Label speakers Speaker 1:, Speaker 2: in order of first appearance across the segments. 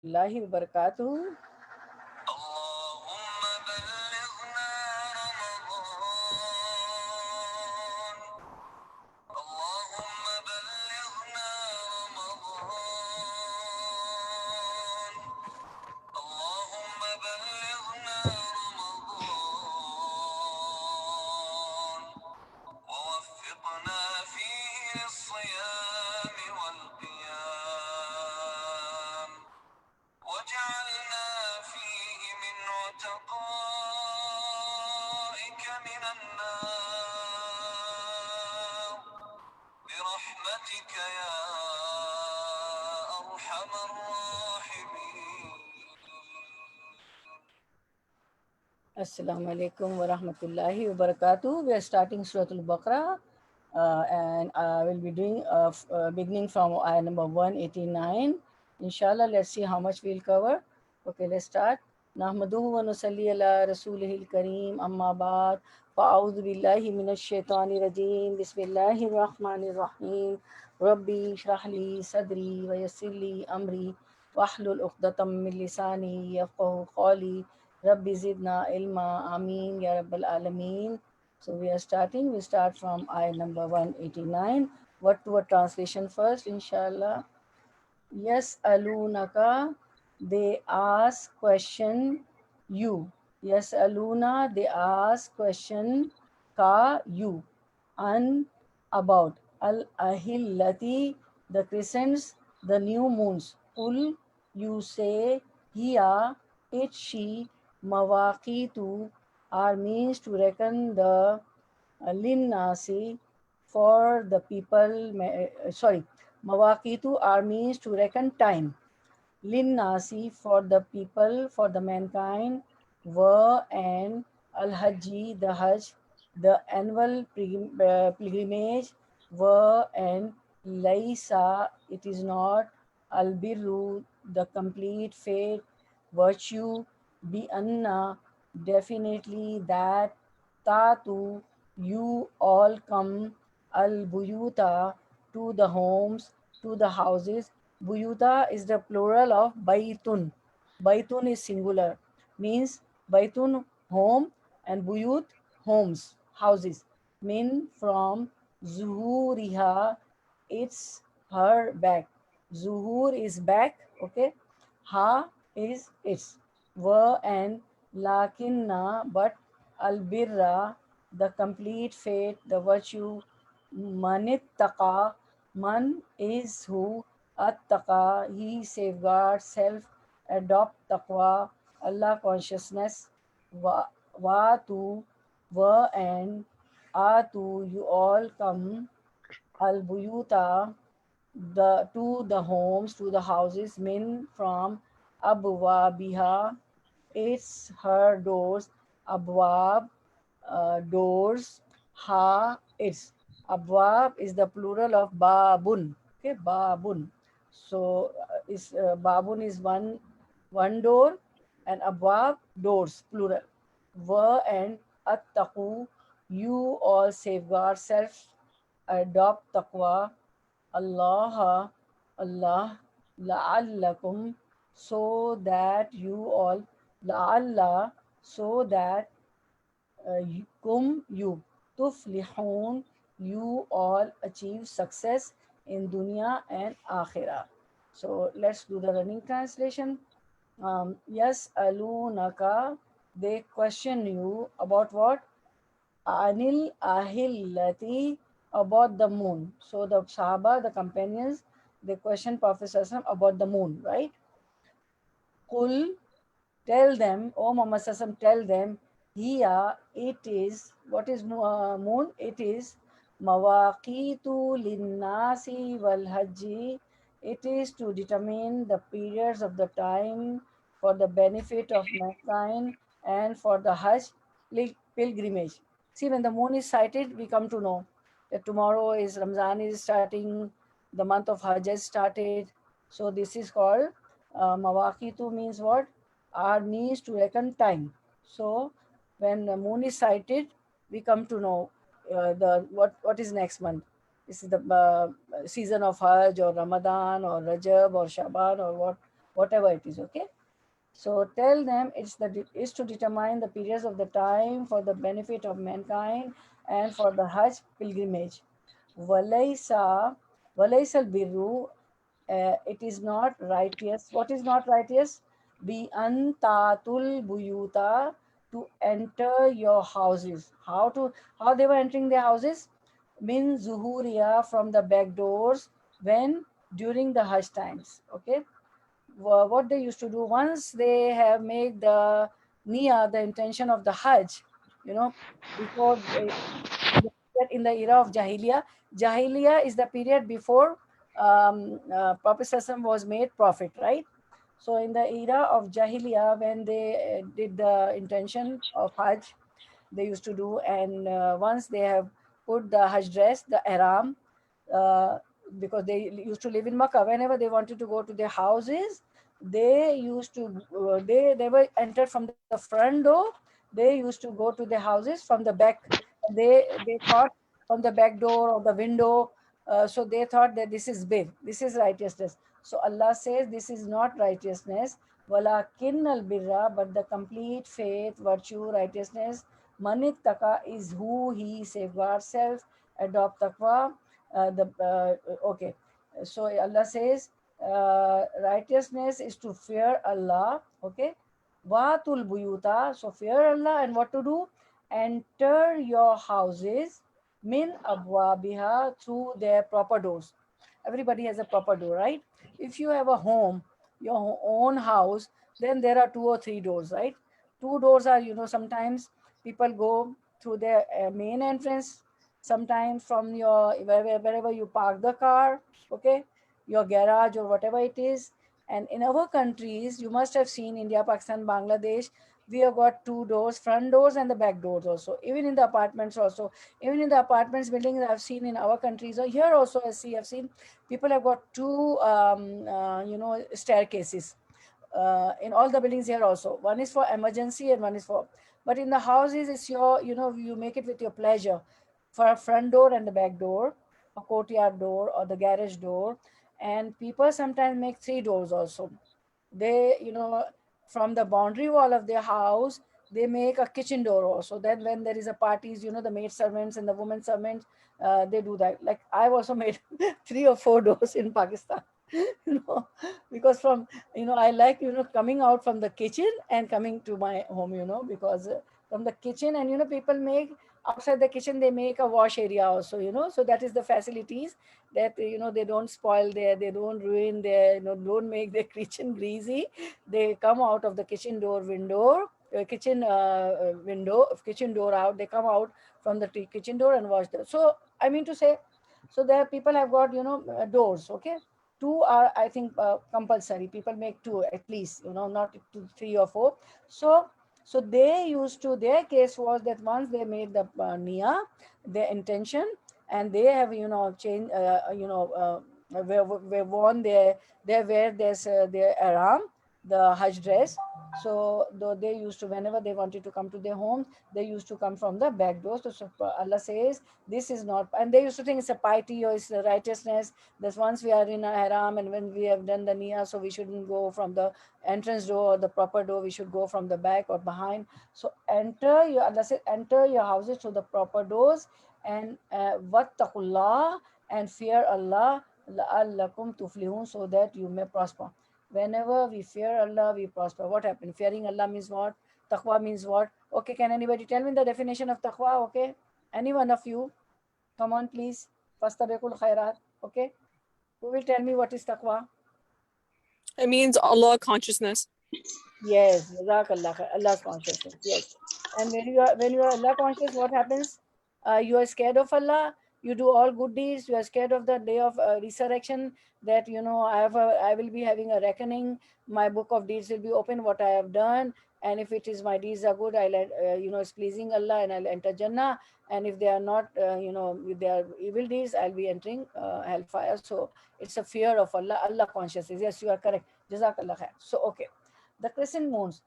Speaker 1: Warahmatullahi wabarakatuh.
Speaker 2: اللهم بلغنا رمضان. اللهم بلغنا رمضان. اللهم بلغنا رمضان ووفقنا فيه للصيام والقيام واجعلنا فيه من عتقائك من النار برحمتك يا أرحم الراحمين.
Speaker 1: Assalamu alaikum wa rahmatullahi wa barakatuh. We are starting Surah Al-Baqarah and I will be doing beginning from ayah number 189. Inshallah, let's see how much we'll cover. Okay, let's start. Nahmaduhu wa nusalli ala rasulihil kareem amma ba'd. Fa'udhu billahi minash shaitani rajim. Bismillahir rahmanir rahim. Rabbi shrah li sadri wa yassir li amri. Wahlul uqdatam min lisani yafqahu qawli. Rabbi zidna ilma. Ameen ya Rabbal Alameen. So we are starting. We start from ayah number 189. What to a translation first, inshallah. Yes, alunaka, they ask question you. Yes, aluna, they ask question ka you. An about al ahillati, the crescents, the new moons. Ul, you say, hiya, it, she, mawaqitu, are means to reckon the linnasi for the people, sorry, mawaqitu are means to reckon time. Linnasi for the people, for the mankind, were and al Hajji, the Hajj, the annual pilgrimage, were and Laisa, it is not al Birru, the complete faith, virtue, be anna, definitely that tatu, you all come al buyuta, to the homes, to the houses. Buyuta is the plural of baitun. Baitun is singular, means baitun home and buyut homes, houses. Min from zuhuriha, it's her back. Zuhur is back, okay. Ha is its. Wa and lakinna, but albirra, the complete faith, the virtue. Manittaqa, man is who. Attaqa, he safeguards self. Adopt taqwa, Allah consciousness. Wa to, wa and atu, you all come. Al buyuta, the to the homes, to the houses. Min from abwabiha, it's her doors. Abwab, doors. Ha, it's. Abwab is the plural of babun. Okay, babun. So is babun is one door, and abwab doors plural. Wa and attaqu, you all safeguard self, adopt taqwa. Allah, Allah, la'allakum, so that you all, la'alla, so that you, tuflihun, you all achieve success in dunya and akhirah. So let's do the running translation. Yes, alunaka, they question you about what? Anil ahillati, about the moon. So the Sahaba, the companions, they question Prophet Sallallahu about the moon, right? Qul, tell them, O Muhammad Sallallahu tell them, here it is, what is moon? It is mawaqitu linnasi wal hajji. It is to determine the periods of the time for the benefit of mankind and for the Hajj pilgrimage. See, when the moon is sighted, we come to know that tomorrow is Ramzan is starting, the month of Hajj has started. So this is called mawaqitu, means what? Are means to reckon time. So when the moon is sighted, we come to know the what is next month. This is the season of Hajj or Ramadan or Rajab or Shaban or whatever it is. Okay. So tell them is to determine the periods of the time for the benefit of mankind and for the Hajj pilgrimage. Walaysa, Walaysal birru, it is not righteous. What is not righteous? Be antatul buyuta, to enter your houses. How they were entering their houses? Min zuhuria, from the back doors, when during the Hajj times. Okay, what they used to do once they have made the niya, the intention of the Hajj, you know, before in the era of Jahiliyyah. Jahiliyyah is the period before Prophet Sallallahu was made prophet, right? So in the era of Jahiliyyah, when they did the intention of Hajj, they used to do, and once they have put the Hajj dress, the ihram, uh, because they used to live in Makkah. Whenever they wanted to go to their houses, they used to they were entered from the front door. They used to go to their houses from the back. They thought from the back door or the window. So they thought that this is bir, this is righteousness. So Allah says this is not righteousness. Walakin al birra, but the complete faith, virtue, righteousness. Manik taka is who he safeguards self, adopt taqwa. Okay, so Allah says righteousness is to fear Allah. Okay, watul buyuta, so fear Allah, and what to do? Enter your houses min abwabiha, through their proper doors. Everybody has a proper door, right? If you have a home, your own house, then there are two or three doors, right? Two doors are, sometimes people go through their main entrance, sometimes from your wherever you park the car, okay, your garage or whatever it is. And in our countries, you must have seen India, Pakistan, Bangladesh, we have got two doors, front doors and the back doors also. Even in the apartments also, even in the apartments buildings, I've seen in our countries or here also, as I've seen, people have got two, staircases in all the buildings here also. One is for emergency and one is for, but in the houses, it's your, you make it with your pleasure, for a front door and the back door, a courtyard door or the garage door. And people sometimes make three doors also. They, from the boundary wall of their house, they make a kitchen door also. Then when there is a parties, the maid servants and the women servants, they do that. Like I've also made three or four doors in Pakistan. you know because from, I like, coming out from the kitchen and coming to my home, because from the kitchen, and people make outside the kitchen, they make a wash area also, so that is the facilities, that they don't spoil their, they don't ruin their, don't make their kitchen greasy. They come out of the kitchen door out, they come out from the kitchen door and wash them. So I mean to say, so there people have got, doors. Okay, two are, I think, compulsory. People make two at least, not two, three or four. So they used to, their case was that once they made the niya, their intention, and they have, changed, we worn their wear their ihram, the Hajj dress. So though they used to, whenever they wanted to come to their home, they used to come from the back door. So Allah says this is not, and they used to think it's a piety or it's a righteousness. That once we are in a haram and when we have done the niyyah, so we shouldn't go from the entrance door or the proper door. We should go from the back or behind. So Allah says, enter your houses through the proper doors, and wattaqullah, and fear Allah, la'allakum tuflihun, so that you may prosper. Whenever we fear Allah, we prosper. What happened? Fearing Allah means what? Taqwa means what? Okay, can anybody tell me the definition of taqwa? Okay, any one of you? Come on, please. Fastabiqul khairat. Okay, who will tell me what is taqwa?
Speaker 3: It means Allah consciousness.
Speaker 1: Yes, Jazakallah khair. Allah's consciousness. Yes. And when you are Allah conscious, what happens? You are scared of Allah. You do all good deeds. You are scared of the day of resurrection. That I will be having a reckoning. My book of deeds will be open. What I have done, and if it is my deeds are good, it's pleasing Allah, and I'll enter Jannah. And if they are not, if they are evil deeds, I'll be entering hellfire. So it's a fear of Allah. Allah consciousness. Yes, you are correct. Jazakallah khair. So okay. The crescent moons.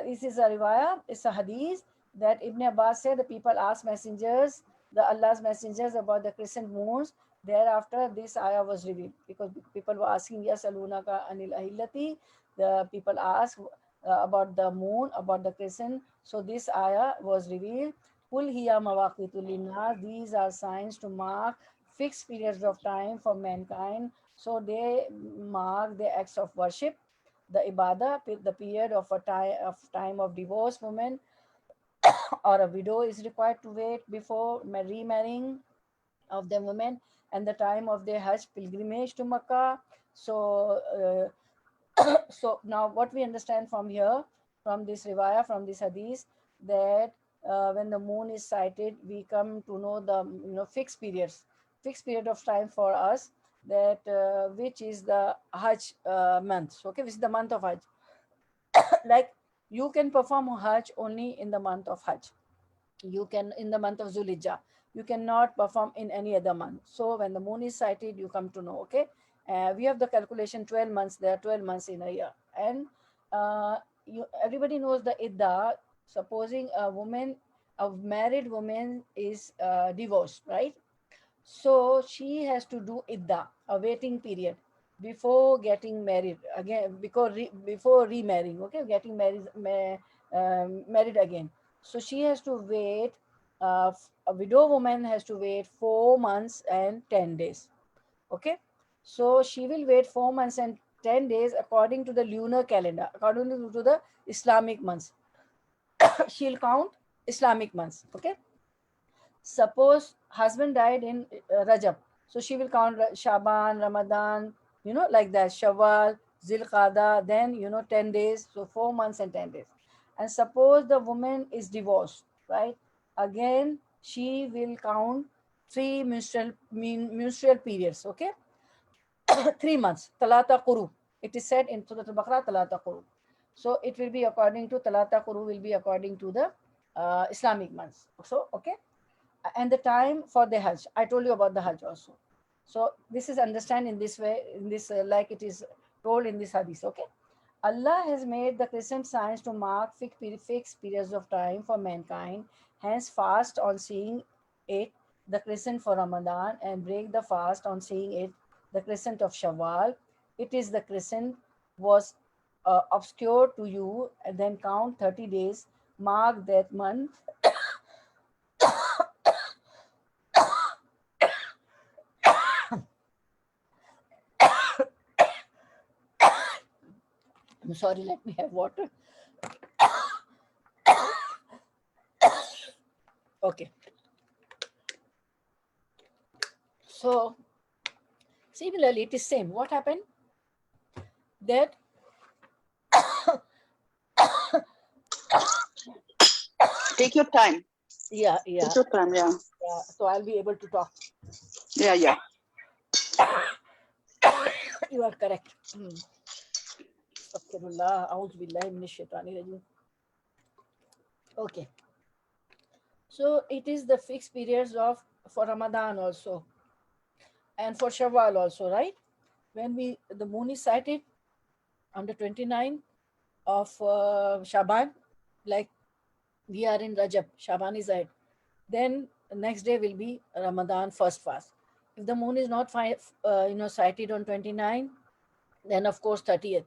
Speaker 1: This is a riwayah, it's a hadith that Ibn Abbas said the people asked messengers, the Allah's messengers, about the crescent moons. Thereafter, this ayah was revealed because people were asking, Yasalunaka anil ahillati. The people asked about the moon, about the crescent. So this ayah was revealed. Kul hiya mawaqitu linnas. These are signs to mark fixed periods of time for mankind. So they mark the acts of worship, the ibadah, the period of a time of divorced woman or a widow is required to wait before remarrying of the women, and the time of their Hajj pilgrimage to Makkah. So, so now what we understand from here, from this riwayah, from this hadith, that when the moon is sighted, we come to know the fixed periods, fixed period of time for us, that which is the Hajj month. Okay, which is the month of Hajj. Like you can perform Hajj only in the month of Hajj. You can in the month of Zulhijjah. You cannot perform in any other month. So when the moon is sighted, you come to know. Okay, we have the calculation 12 months. There are 12 months in a year, and everybody knows the idda. Supposing a married woman is divorced, right? So she has to do idda, a waiting period, before getting married again, before remarrying. Okay, getting married again. So she has to wait. A widow woman has to wait 4 months and 10 days. Okay, so she will wait 4 months and 10 days according to the lunar calendar, according to the Islamic months. She'll count Islamic months. Okay, suppose husband died in Rajab, so she will count Shaban, Ramadan, like that, Shawwal, Zilqada, then 10 days, so 4 months and 10 days. And suppose the woman is divorced, right? Again, she will count three menstrual periods, okay? 3 months, Talata Quru. It is said in Surah Al-Baqarah, Talata Quru. So it will be according to Talata Quru, will be according to the Islamic months. So, okay, and the time for the Hajj. I told you about the Hajj also. So this is understand in this way, in this like it is told in this hadith. Okay, Allah has made the crescent signs to mark fixed periods of time for mankind. Hence, fast on seeing it, the crescent for Ramadan, and break the fast on seeing it, the crescent of Shawwal. It is the crescent was obscure to you, and then count 30 days, mark that month. I'm sorry, let me have water. Okay. So similarly, it is same. What happened? That
Speaker 4: Take your time.
Speaker 1: yeah.
Speaker 4: Take your time, yeah.
Speaker 1: So I'll be able to talk.
Speaker 4: Yeah.
Speaker 1: You are correct. Astaghfirullah, a'udhu billahi minash shaitani rajim. Okay. So it is the fixed periods of for Ramadan also, and for Shawwal also, right? When the moon is sighted on the 29th of Shaban, like we are in Rajab, Shaban is ahead. Then the next day will be Ramadan first fast. If the moon is not sighted on 29, then of course 30th.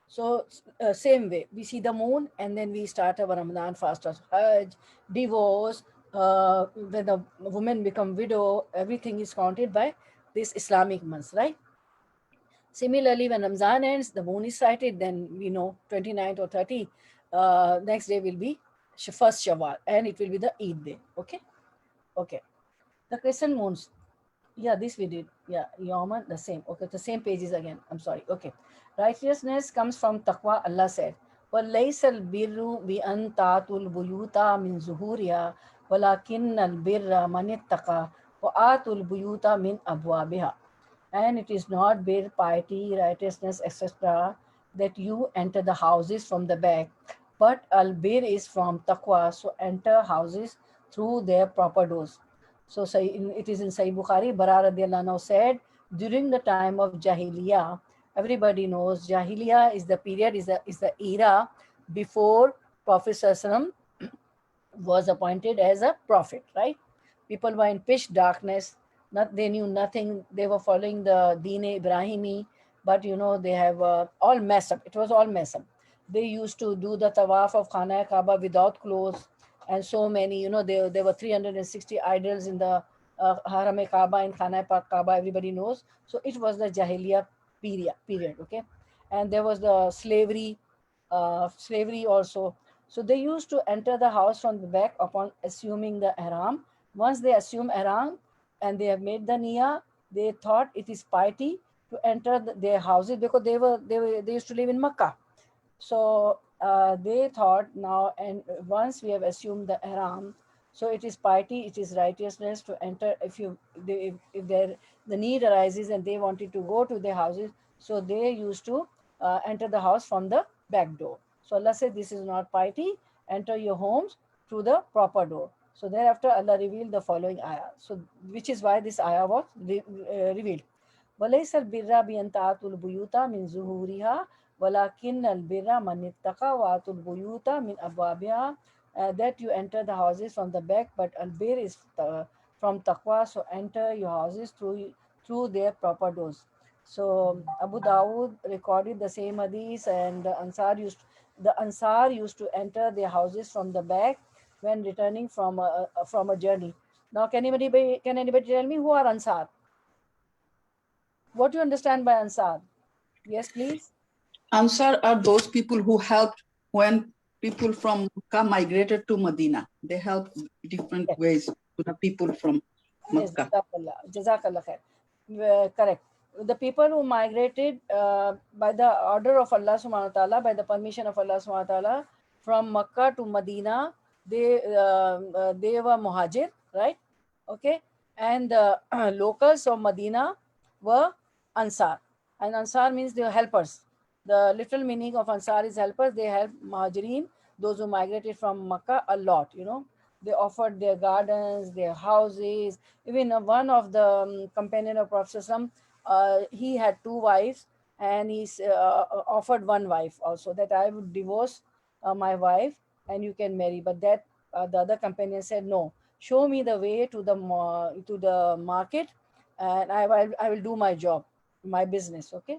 Speaker 1: So same way, we see the moon and then we start our Ramadan fast as Hajj, divorce, when the woman become widow, everything is counted by this Islamic months, right? Similarly, when Ramzan ends, the moon is sighted, then we know 29th or 30. Next day will be first Shawwal, and it will be the Eid day. Okay. The crescent moons. Yeah, this we did. Yeah, Yawman, the same. Okay, the same pages again. I'm sorry. Okay. Righteousness comes from taqwa, Allah said. وَلَيْسَ الْبِرُّ بِأَن تَأْتُوا الْبُيُوتَ مِنْ ظُهُورِهَا وَلَكِنَّ الْبِرَّ مَنِ اتَّقَى وَآتُوا الْبُيُوتَ مِنْ أَبْوَابِهَا. And it is not bir, piety, righteousness, etc., that you enter the houses from the back, but al-bir is from taqwa, so enter houses through their proper doors. So it is in Sahih Bukhari, Bara radiallahu anhu said, during the time of Jahiliyyah, everybody knows Jahiliyyah is the period, is the era before Prophet Sallallahu Alaihi Wasallam was appointed as a prophet, right? People were in pitch darkness. they knew nothing. They were following the Deen Ibrahimi, but you know, they have all messed up. It was all messed up. They used to do the tawaf of Khana Kaaba without clothes, and so many, you know, there were 360 idols in the Haram Kaaba in Khana Kaaba, everybody knows. So it was the Jahiliyyah period, okay? And there was the slavery also. So they used to enter the house from the back upon assuming the ihram. Once they assume ihram and they have made the niyyah, they thought it is piety to enter their houses, because they used to live in Makkah. So they thought now, and once we have assumed the ihram, so it is piety, it is righteousness to enter. If the need arises and they wanted to go to their houses, so they used to enter the house from the back door. So Allah said, this is not piety. Enter your homes through the proper door. So thereafter Allah revealed the following ayah. So which is why this ayah was revealed. وَلَيْسَ الْبِرَّ بِأَنْ تَأْتُوا الْبُيُوتَ مِنْ ظُهُورِهَا وَلَكِنَّ الْبِرَّ مَنِ اتَّقَى وَآتُوا الْبُيُوتَ مِنْ أَبْوَابِهَا, that you enter the houses from the back, but al-bir is from taqwa, so enter your houses through their proper doors. So Abu Dawud recorded the same hadith, and the Ansar used to enter their houses from the back when returning from a journey. Now, can anybody tell me who are Ansar? What do you understand by Ansar? Yes, please.
Speaker 4: Ansar are those people who helped when people from Makkah migrated to Medina. They helped different
Speaker 1: Yes.
Speaker 4: ways to the people from
Speaker 1: Yes,
Speaker 4: Makkah.
Speaker 1: Jazakallah khair. Correct. The people who migrated by the order of Allah subhanahu wa ta'ala, by the permission of Allah subhanahu wa ta'ala, from Makkah to Medina, they were muhajir, right? Okay. And the locals of Medina were Ansar. And Ansar means they were helpers. The literal meaning of Ansar is helpers. They help Muhajirin, those who migrated from Makkah, a lot, you know. They offered their gardens, their houses. Even one of the companion of Prophet ﷺ, he had two wives, and he offered one wife also, that I would divorce my wife and you can marry. But that the other companion said, no, show me the way to the market, and I will do my job, my business. Okay.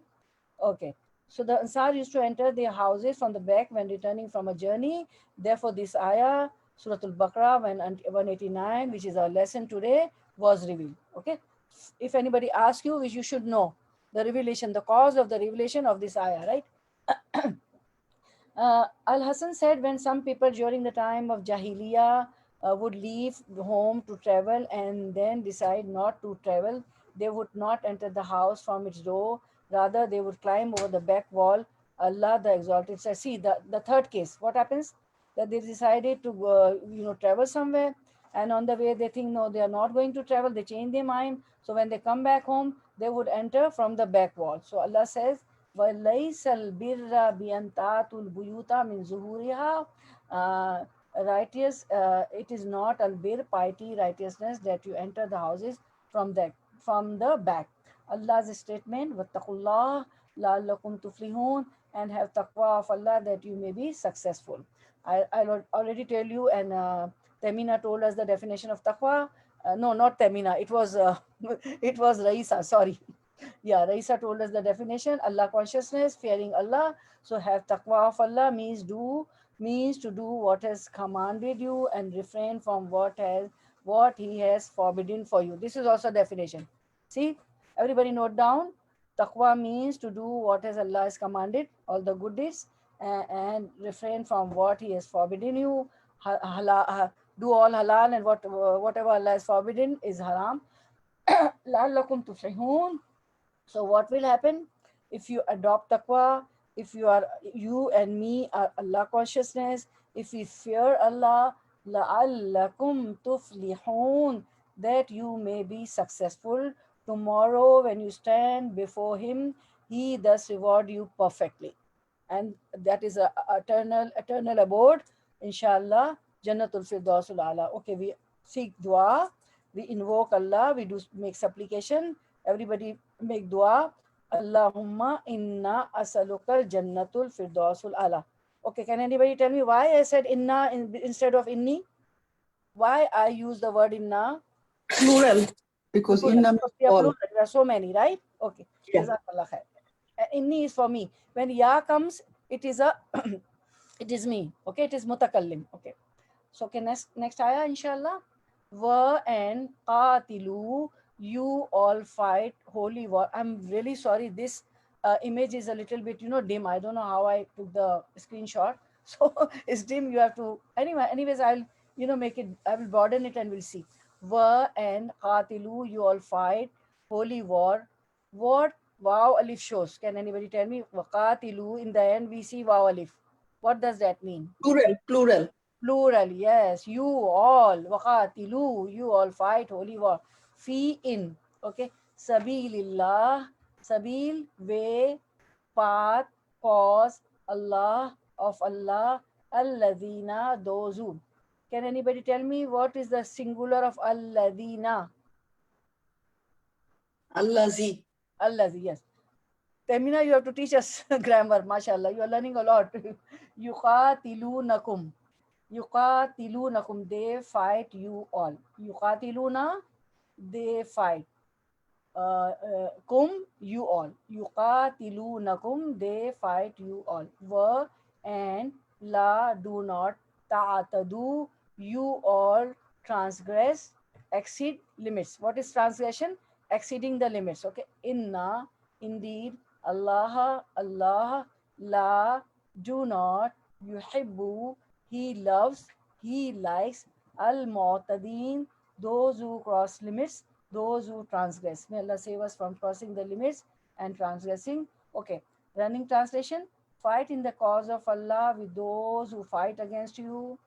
Speaker 1: Okay. So the Ansar used to enter their houses from the back when returning from a journey. Therefore, this ayah, Surah Al-Baqarah 189, which is our lesson today, was revealed. Okay. If anybody asks you, which you should know, the revelation, the cause of the revelation of this ayah, right? Al-Hasan said, when some people during the time of Jahiliyyah would leave home to travel and then decide not to travel, they would not enter the house from its door. Rather, they would climb over the back wall. Allah the Exalted says, see, the third case, what happens? That they decided to travel somewhere, and on the way they think, no, they are not going to travel. They change their mind. So when they come back home, they would enter from the back wall. So Allah says, وَلَيْسَ الْبِرَّ بِأَنْ تَأْتُوا الْبُيُوتَ مِنْ ظُهُورِهَا. Righteous, it is not al-bir, piety, righteousness, that you enter the houses from the back. Allah's statement, وَاتَّقُوا اللَّهَ لَعَلَّكُمْ تُفْلِحُونَ, and have taqwa of Allah that you may be successful. I'll already tell you, and Temina told us the definition of taqwa. No, not Temina. It was it was Raisa. Sorry. Yeah, Raisa told us the definition. Allah consciousness, fearing Allah. So have taqwa of Allah means to do what has commanded you and refrain from what He has forbidden for you. This is also definition. See, everybody note down. Taqwa means to do what has Allah has commanded, all the good deeds, and refrain from what He has forbidden you. Do all halal, and whatever Allah has forbidden is haram. لَعَلَّكُمْ تُفْلِحُونَ. So what will happen if you adopt taqwa? If you and me are Allah consciousness, if we fear Allah, لَعَلَّكُمْ تُفْلِحُونَ, that you may be successful. Tomorrow when you stand before Him, He does reward you perfectly. And that is a eternal abode, inshallah, Jannatul Firdausul Ala. Okay, we seek dua, we invoke Allah, we do make supplication. Everybody make dua. Allahumma inna asalukal jannatul firdausul ala. Okay, can anybody tell me why I said inna instead of inni? Why I use the word inna?
Speaker 3: Plural.
Speaker 4: Because
Speaker 1: Plural.
Speaker 4: inna
Speaker 1: So, yeah,
Speaker 4: all.
Speaker 1: plural. There are so many, right? Okay.
Speaker 4: Yeah.
Speaker 1: Jazakallah khair. Inni is for me. When ya comes, it is a it is me. Okay, it is mutakallim. Okay. So okay, next ayah, inshallah. Wa and qatilu, you all fight holy war. I'm really sorry. This image is a little bit, dim. I don't know how I took the screenshot. So it's dim. You have to anyways, I'll make it. I will broaden it and we'll see. Wa and qatilu, you all fight holy war. What wow alif shows? Can anybody tell me? Wa qatilu. In the end, we see wow alif. What does that mean?
Speaker 4: Plural.
Speaker 1: Plural, yes. You all, waqatilu, you all fight holy war. Fi in, okay. Sabilillah, sabil, way, path, cause, Allah, of Allah, alladhina, those who. Can anybody tell me what is the singular of alladhina?
Speaker 4: Allazi.
Speaker 1: Allazi, yes. Temina, you have to teach us grammar, mashallah. You are learning a lot. Yuqatilunakum. Yuqatilunakum, they fight you all. Yuqatiluna, they fight. Kum, you all. Yuqatilunakum, they fight you all. Wa and la, do not. Ta'atadu, you all transgress, exceed limits. What is transgression? Exceeding the limits. Okay. Inna, indeed. Allah, Allah, la, do not. Yuhibbu, he loves, he likes. Al-Mu'tadeen, those who cross limits, those who transgress. May Allah save us from crossing the limits and transgressing. Okay, running translation. Fight in the cause of Allah with those who fight against you,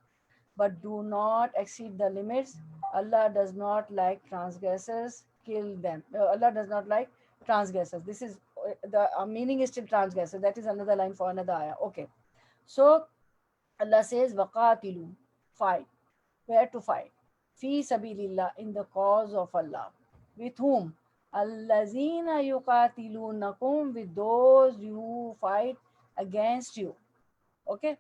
Speaker 1: but do not exceed the limits. Allah does not like transgressors. Kill them. Allah does not like transgressors. This is the meaning is still transgressor. That is another line for another ayah. Okay. So Allah says, Waqatilu, fight. Where to fight? Fi sabilillah, in the cause of Allah. With whom? Allazina yuqatilunakum, with those who fight against you. Okay?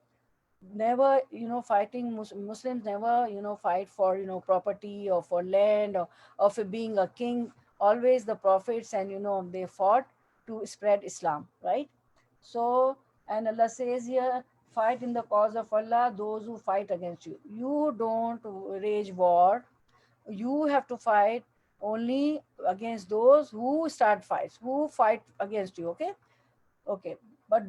Speaker 1: Never, fighting Muslims never, fight for, property or for land or for being a king. Always the prophets and, they fought to spread Islam, right? So, and Allah says here, fight in the cause of Allah, those who fight against you. You don't wage war. You have to fight only against those who start fights, who fight against you, okay? Okay, but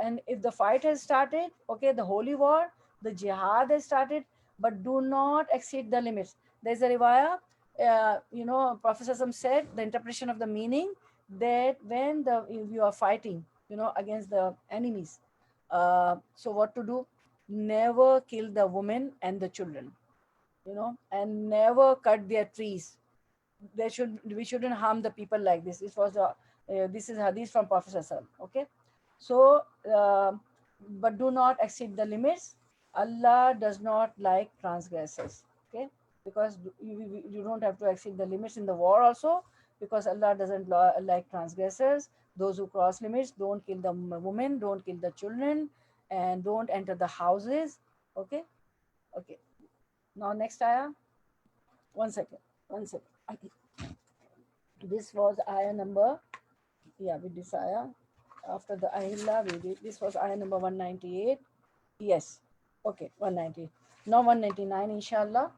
Speaker 1: and if the fight has started, okay, the holy war, the jihad has started, but do not exceed the limits. There's a riwayah, Prophet Wasallam said, the interpretation of the meaning, that when you are fighting, against the enemies, so what to do? Never kill the women and the children, and never cut their trees. We shouldn't harm the people like this. This is hadith from Prophet Wasallam, okay? So, but do not exceed the limits. Allah does not like transgressors, okay? Because you don't have to exceed the limits in the war also, because Allah doesn't like transgressors. Those who cross limits, don't kill the women, don't kill the children, and don't enter the houses, okay? Okay. Now next ayah. One second. This was ayah number, with this ayah. After the Ahilla, this was ayah number 198. Yes. Okay, 190. Now 199, inshallah.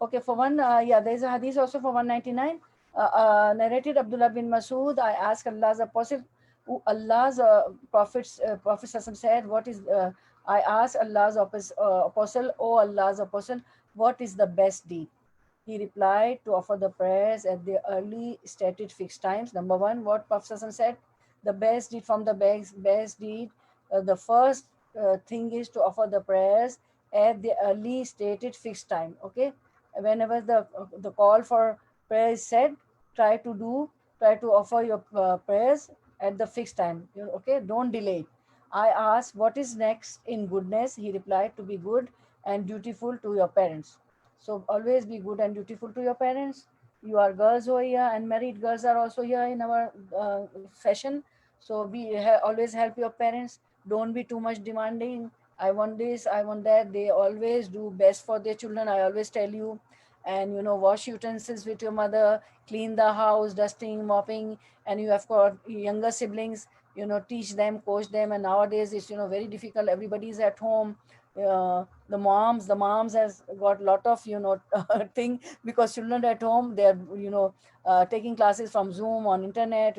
Speaker 1: Okay, for there's a hadith also for 199. Narrated Abdullah bin Masood, I asked Allah's apostle, Prophet Sassam said, I asked Allah's apostle, O Allah's apostle, what is the best deed? He replied, to offer the prayers at the early stated fixed times. Number one, what Prophet said, the best deed from the best deed, the first thing is to offer the prayers at the early stated fixed time. Okay, whenever the call for prayer is said, try to offer your prayers at the fixed time. Okay, don't delay. I asked, what is next in goodness? He replied, to be good and dutiful to your parents. So always be good and dutiful to your parents. You are girls over here, and married girls are also here in our session. So always help your parents. Don't be too much demanding. I want this, I want that. They always do best for their children. I always tell you. and wash utensils with your mother, clean the house, dusting, mopping, and you have got younger siblings, teach them, coach them. And nowadays it's very difficult, everybody's at home. The moms has got lot of thing, because children at home, they're taking classes from Zoom, on internet,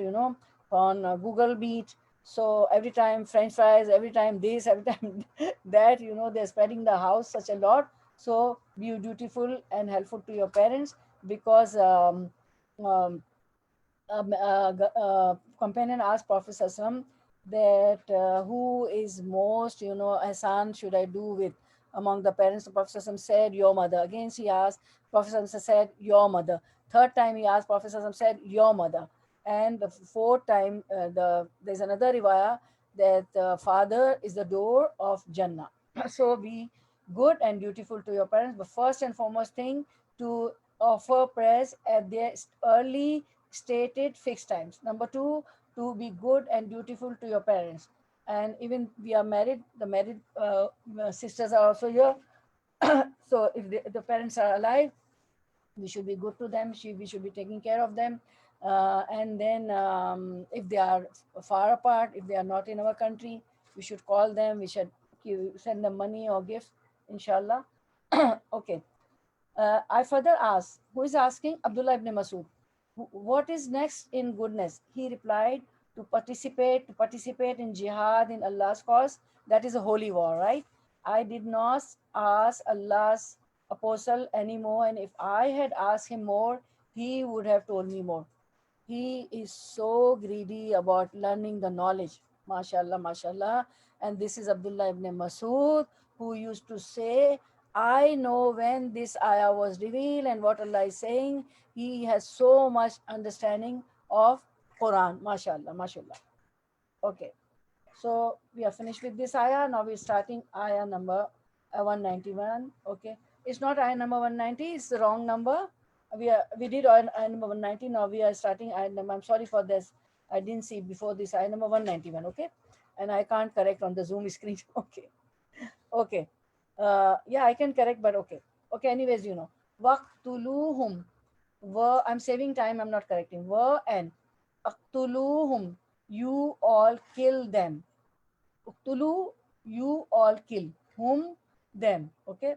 Speaker 1: on Google Meet. So every time French fries, every time this, every time that, they're spreading the house such a lot. So be dutiful and helpful to your parents, because um, companion asked Prophet Sallam that who is most, Ahsan should I do with among the parents? The Prophet Sallam said, your mother. Again, she asked, Prophet Sallam said, your mother. Third time he asked, Prophet Sallam said, your mother. And the fourth time, there's another riwayah that father is the door of Jannah. So be good and dutiful to your parents. But first and foremost thing, to offer prayers at their early stated fixed times. Number two, to be good and dutiful to your parents. And even we are married, the married sisters are also here. So if the parents are alive, we should be good to them. We should be taking care of them. And then if they are far apart, if they are not in our country, we should call them. We should send them money or gifts, inshallah. Okay. I further asked, who is asking? Abdullah ibn Masud. What is next in goodness? He replied, to participate in jihad in Allah's cause. That is a holy war, right? I did not ask Allah's apostle anymore, and if I had asked him more, he would have told me more. He is so greedy about learning the knowledge. MashaAllah, MashaAllah. And this is Abdullah ibn Masud, who used to say, I know when this ayah was revealed and what Allah is saying. He has so much understanding of Quran. MashaAllah, MashaAllah. Okay. So we are finished with this ayah. Now we're starting ayah number 191. Okay. It's not ayah number 190. It's the wrong number. We did ayah number 190. Now we are starting ayah number. I'm sorry for this. I didn't see before this ayah number 191. Okay. And I can't correct on the Zoom screen. Okay. Okay. Yeah, I can correct, but okay. Okay. Anyways, Waqtuluhum. I'm saving time. I'm not correcting. And Aqtuluhum. You all kill them. Uktulu, you all kill. Whom? Them. Okay.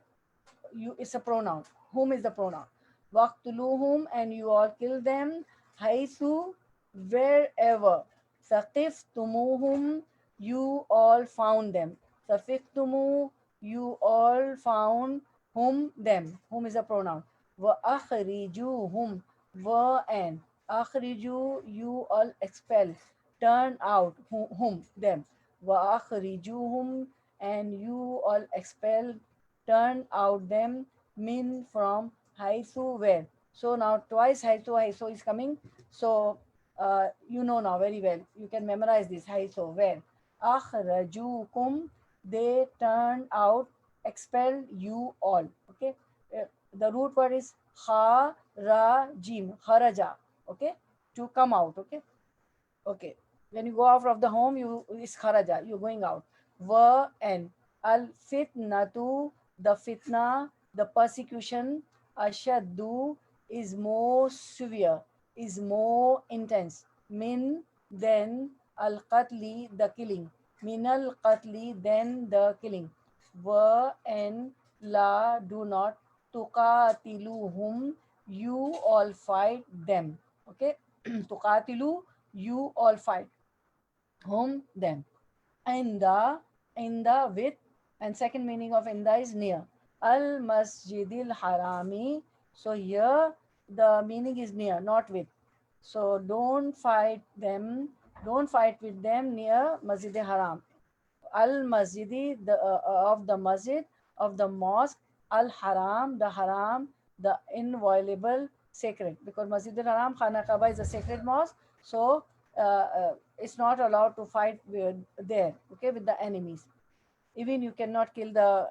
Speaker 1: You is a pronoun. Whom is the pronoun. Waqtuluhum, and you all kill them. Haythu, wherever. Saqiftumuhum, you all found them. Saqiftumuh, you all found whom? Them. Whom is a pronoun. Wa akhrijuhum, wa and. Akhriju, you all expel. Turn out whom? Them. Wa akhrijuhum, and you all expel, turn out them, min from, haisu where. So now twice haisu is coming. So now very well. You can memorize this, haisu where. Akhrajukum, they turn out, expel you all. Okay. The root word is kharajim, kharaja. Okay. To come out. Okay. Okay. When you go out of the home, is kharaja, you're going out. Wa and al fitnatu, the fitna, the persecution, ashaddu, is more severe, is more intense. Min, then, al qatli, the killing. Min al qatli, then the killing. Wa and la, do not, tuqatiluhum, you all fight them. Okay. Tuqatilu, you all fight whom? Them. Inda, with, and second meaning of inda is near. Al masjidil harami. So here the meaning is near, not with. So don't fight with them near Masjid Haram. Al masjidi, of the masjid, of the mosque. Al haram, the haram, the inviolable, sacred. Because Masjid al Haram, Khana Kaaba, is a sacred mosque. So it's not allowed to fight there, okay, with the enemies. Even you cannot kill the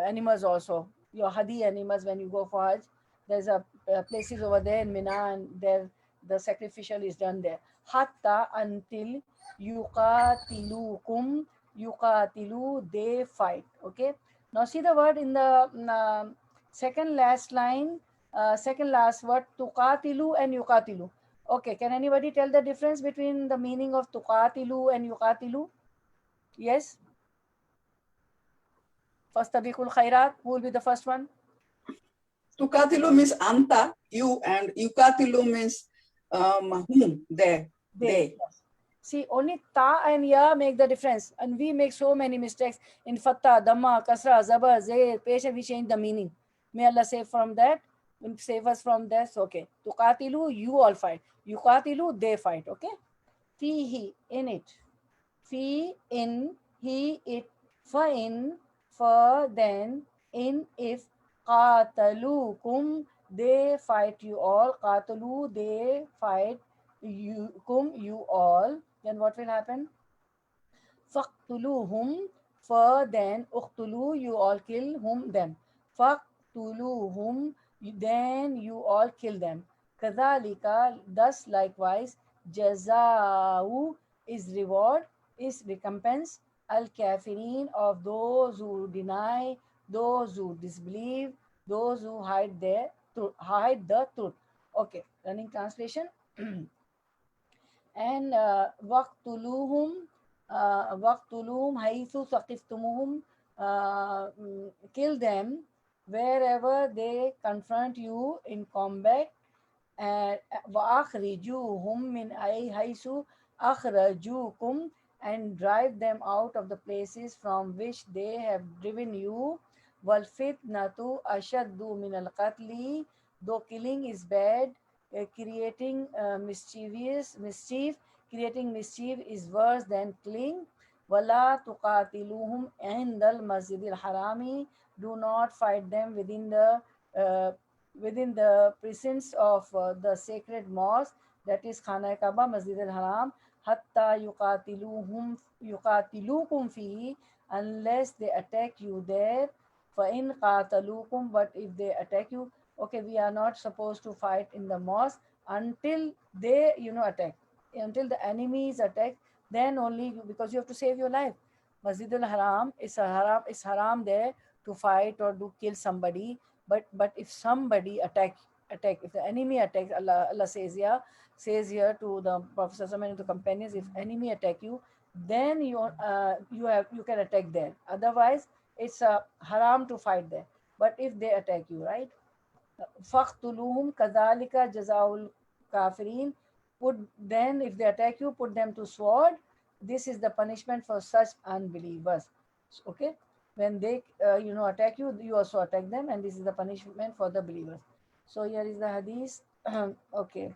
Speaker 1: animals also, your hadi animals when you go for Hajj. There's a places over there in Mina, and there the sacrificial is done there. Hatta, until, yuqatilukum, yuqatilu, they fight. Okay. Now see the word in the second last line. Second last word, tuqatilu and yuqatilu. Okay, can anybody tell the difference between the meaning of tuqatilu and yuqatilu? Yes? Fastabiqul khairat. Who will be the first one?
Speaker 4: Tukatilu means anta, you, and yukatilu means whom, they.
Speaker 1: Yes. See, only ta and ya make the difference, and we make so many mistakes in fatta, dhamma, kasra, zabar, zair, pesha. We change the meaning. May Allah save from that. Save us from this. Okay. Tuqatilu, you all fight. Yuqatilu, they fight. Okay. Fihi, in it. Fi, in, he, it. Fa, in, for, then. In, if. Qatalukum, they fight you all. Qatalu, they fight you, you all. Then what will happen? Faqtuluhum, for then. Uqtulu, you all kill whom, them. Faqtuluhum, then you all kill them. Kadhalika, thus likewise. Jazau is reward, is recompense. Al kafirin, of those who deny, those who disbelieve, those who hide hide the truth. Okay, running translation. And waqtuluhum, haythu saqiftumuhum, kill them wherever they confront you in combat. And وَأَخْرِجُوهُمْ مِنْ حَيْثُ أَخْرَجُوكُمْ, and drive them out of the places from which they have driven you. وَالْفِتْنَةُ أَشَدُّ مِنَ الْقَتْلِ, though killing is bad, creating mischief, creating mischief is worse than killing. وَلَا تُقَاتِلُوهُمْ عِنْدَ الْمَسْجِدِ الْحَرَامِ, do not fight them within the precincts of the sacred mosque, that is Khana Kaaba, Masjid al-Haram. Hatta yuqatilukum fihi, unless they attack you there. Fa in qatalukum, but if they attack you, okay, we are not supposed to fight in the mosque until they attack, until the enemy is attacked, then only, because you have to save your life. Masjid al-Haram is haram there to fight or to kill somebody. But if somebody attack, if the enemy attacks, Allah says here to the Prophet and to companions, if enemy attack you, then you can attack there. Otherwise, it's haram to fight there. But if they attack you, right? Faqtuluhum kadhalika jazaul kafirin. Then if they attack you, put them to sword. This is the punishment for such unbelievers. Okay. When they attack you, you also attack them, and this is the punishment for the believers. So here is the hadith. Okay,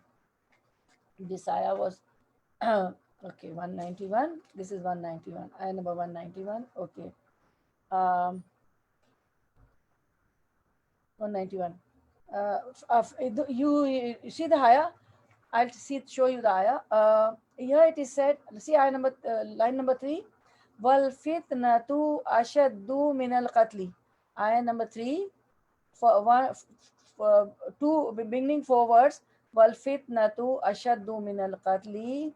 Speaker 1: this ayah was okay, 191. This is 191. Ayah number 191. Okay, 191. You see the ayah? I'll show you the ayah. Here it is said. See line number 3. وَالْفِتْنَةُ أَشَدُّ مِنَ الْقَتْلِ. Ayah number 3, for 2, beginning 4 words. وَالْفِتْنَةُ أَشَدُّ مِنَ الْقَتْلِ.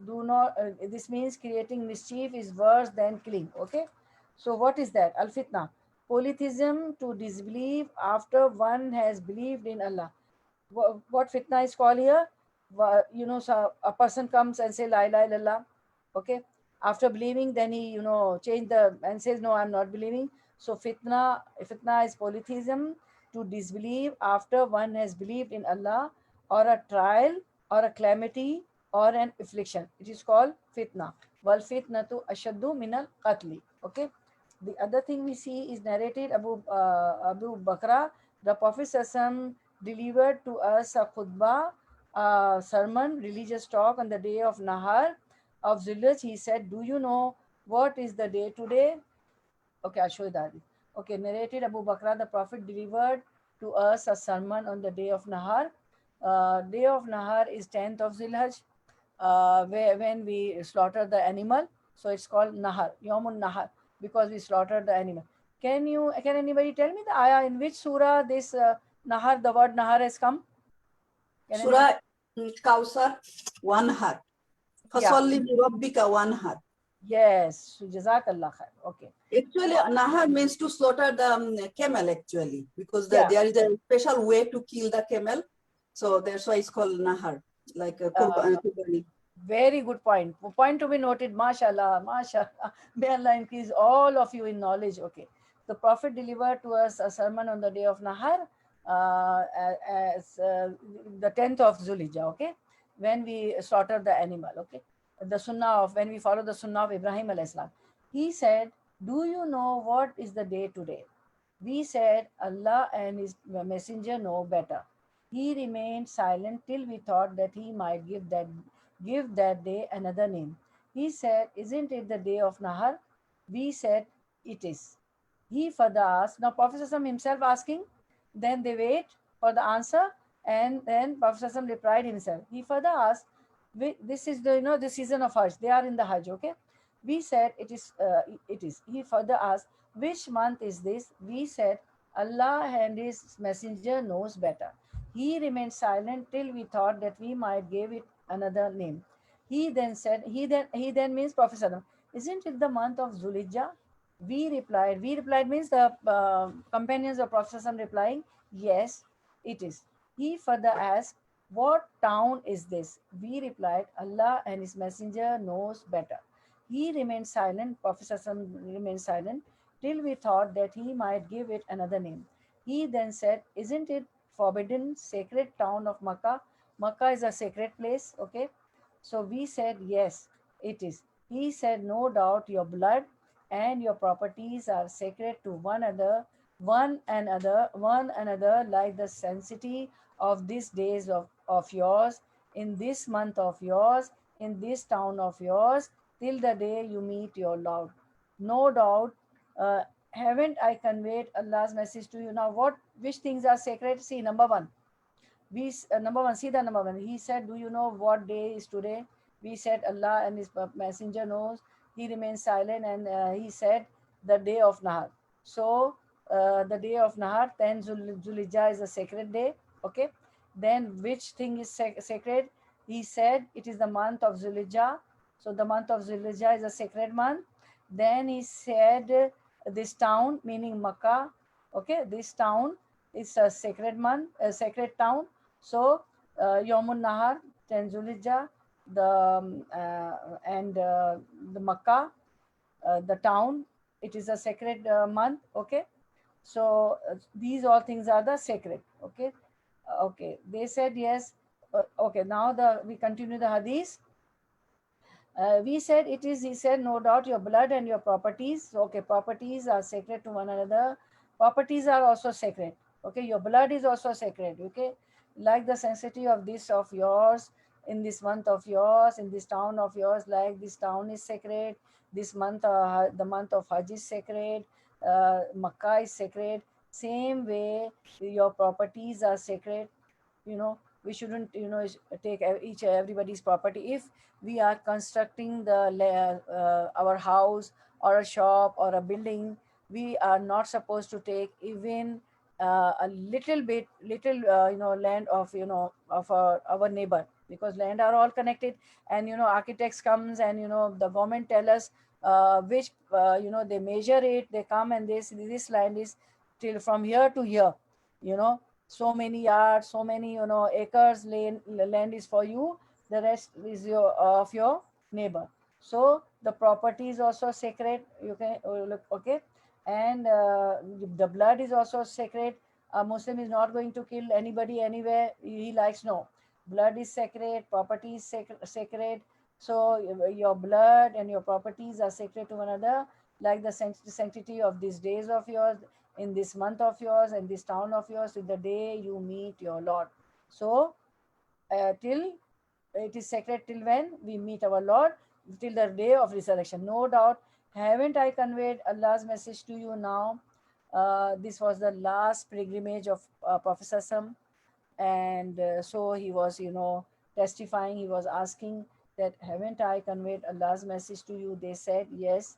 Speaker 1: Do not. This means creating mischief is worse than killing. Okay. So what is that? Al-fitna, polytheism, to disbelieve after one has believed in Allah. What fitna is called here? So a person comes and say La ilaha illallah. Okay, after believing, then he change and says no, I'm not believing. So fitna is polytheism, to disbelieve after one has believed in Allah, or a trial, or a calamity, or an affliction. It is called fitna. Wal fitnatu ashaddu minal qatli. Okay. The other thing we see is narrated Abu Bakr, the Prophet ﷺ delivered to us a khutbah, sermon, religious talk on the day of Nahar of Zulhijjah. He said, do you know what is the day today? Okay, I'll show you that. Okay, narrated Abu Bakr, the Prophet delivered to us a sermon on the day of Nahar. Day of Nahar is 10th of Zulhijjah, when we slaughter the animal. So it's called Nahar, Yawmun Nahar, because we slaughtered the animal. Can anybody tell me the ayah in which surah this Nahar, the word Nahar has come?
Speaker 4: Surah Kawthar, Wanhar. Fasalli li rabbika wanhar.
Speaker 1: Yes, Jazakallah khair. Okay.
Speaker 4: Actually, nahar means to slaughter the camel actually, because
Speaker 1: Yeah.
Speaker 4: there is a special way to kill the camel. So that's why it's called nahar, like a kurbani.
Speaker 1: Very good point. Point to be noted. MashaAllah, MashaAllah. May Allah increase all of you in knowledge. Okay. The Prophet delivered to us a sermon on the day of Nahar, as the 10th of Zulhijjah. Okay. When we slaughter the animal. Okay. The sunnah of, when we follow the sunnah of Ibrahim alayhi salam. He said, do you know what is the day today? We said, Allah and His Messenger know better. He remained silent till we thought that he might give that day another name. He said, isn't it the day of Nahar? We said, it is. He further asked, now Prophet ﷺ himself asking, then they wait for the answer, and then Prophet ﷺ replied himself. He further asked, this is the the season of Hajj. They are in the Hajj, okay? We said it is. It is. He further asked, which month is this? We said, Allah and His Messenger knows better. He remained silent till we thought that we might give it another name. He then said, he then means Prophet ﷺ, isn't it the month of Zulhijjah? We replied means the companions of Prophet ﷺ replying, yes, it is. He further asked, what town is this? We replied, Allah and His Messenger knows better. He remained silent, Prophet ﷺ remained silent, till we thought that he might give it another name. He then said, isn't it forbidden, sacred town of Makkah? Makkah is a sacred place, okay? So we said, yes, it is. He said, no doubt your blood and your properties are sacred to one another, like the sanctity of these days of yours, in this month of yours, in this town of yours, till the day you meet your Lord. No doubt, uh, haven't I conveyed Allah's message to you? Now, which things are sacred? See, number one, number one, see the number one. He said, do you know what day is today? We said, Allah and His Messenger knows. He remained silent, and he said, the day of Nahar. So, the day of Nahar, 10 Zulhijjah is a sacred day. Okay. Then, which thing is sacred? He said, it is the month of Zulhijjah. So, the month of Zulhijjah is a sacred month. Then he said, this town, meaning Makkah. Okay. This town is a sacred month, a sacred town. So, Yomun Nahar, 10 Zulhijjah, the Makkah, the town, it is a sacred month. Okay. So, these all things are the sacred. Okay. Okay. They said yes. Okay. Now we continue the hadith. We said it is, he said, no doubt your blood and your properties. Okay, properties are sacred to one another. Properties are also sacred. Okay, your blood is also sacred. Okay, like the sanctity of this of yours, in this month of yours, in this town of yours, like this town is sacred. This month, the month of Hajj is sacred. Makkah is sacred. Same way, your properties are sacred. We shouldn't take each everybody's property. If we are constructing our house or a shop or a building, we are not supposed to take even a little land of our neighbor, because land are all connected. And architects comes, and the government tell us which they measure it, they come and they say this land is till from here to here, you know so many yards, so many acres land is for you, the rest is of your neighbor. So the property is also sacred. You can look, okay. And the blood is also sacred. A Muslim is not going to kill anybody anywhere he likes. No, blood is sacred, property is sacred. So your blood and your properties are sacred to one another, like the sanctity of these days of yours, in this month of yours, and this town of yours, till the day you meet your Lord. So, till it is sacred till when we meet our Lord, till the day of resurrection. No doubt, haven't I conveyed Allah's message to you now? This was the last pilgrimage of Prophet Sassam, and so he was, testifying. He was asking that, haven't I conveyed Allah's message to you? They said, yes.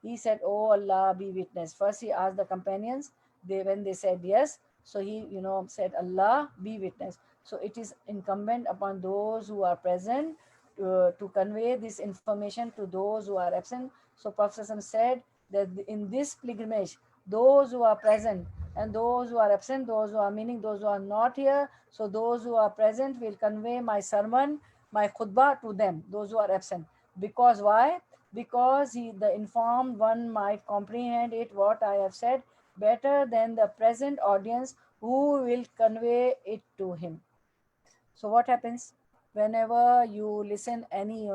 Speaker 1: He said, oh Allah, be witness. First he asked the companions. When they said yes, so he said, Allah, be witness. So it is incumbent upon those who are present to convey this information to those who are absent. So Prophet said that in this pilgrimage, those who are present and those who are absent, those who are meaning those who are not here, so those who are present will convey my sermon, my khutbah to them, those who are absent. Because why? Because the informed one might comprehend it, what I have said, better than the present audience who will convey it to him. So what happens whenever you listen any,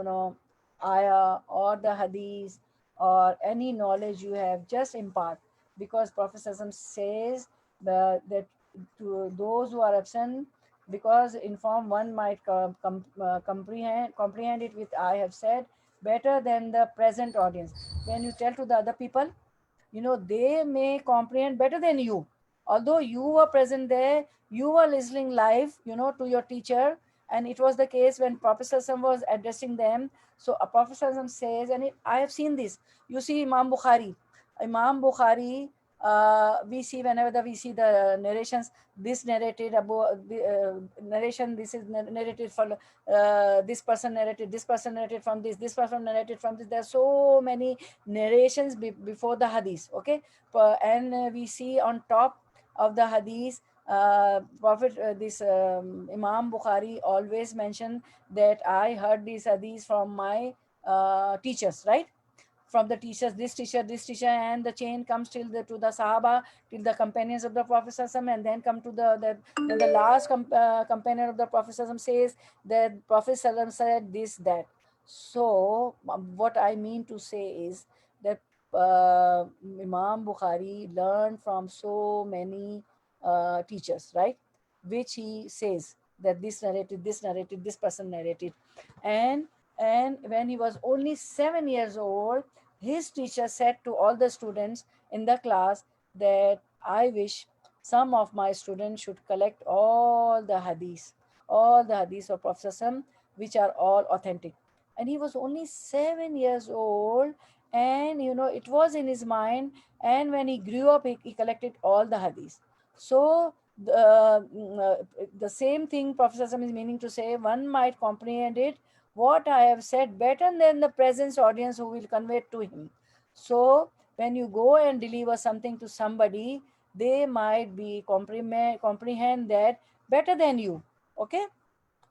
Speaker 1: ayah or the hadith or any knowledge you have, just impart. Because Prophet says that to those who are absent, because informed one might comprehend it with I have said better than the present audience. When you tell to the other people, they may comprehend better than you, although you were present there, you were listening live, to your teacher. And it was the case when Prophet ﷺ was addressing them. So a Prophet ﷺ says, and I have seen this, you see Imam Bukhari, we see whenever we see the narrations, this narrated about the narration, this is narrated for this person narrated, this person narrated from this person narrated from this. There are so many narrations before the hadith, okay. And we see on top of the hadith, prophet this Imam Bukhari always mentioned that I heard this hadith from my teachers, right? From the teachers, this teacher, and the chain comes till to the Sahaba, till the companions of the Prophet ﷺ, and then come to the last companion of the Prophet ﷺ says that Prophet ﷺ said this, that. So what I mean to say is that Imam Bukhari learned from so many teachers, right? Which he says that this person narrated. And and when he was only 7 years old, his teacher said to all the students in the class that I wish some of my students should collect all the hadiths of Prophet ﷺ, which are all authentic. And he was only 7 years old, and it was in his mind. And when he grew up, he collected all the hadiths. So the same thing Prophet ﷺ is meaning to say, one might comprehend it, what I have said, better than the present audience who will convey it to him. So when you go and deliver something to somebody, they might be comprehend that better than you. Okay,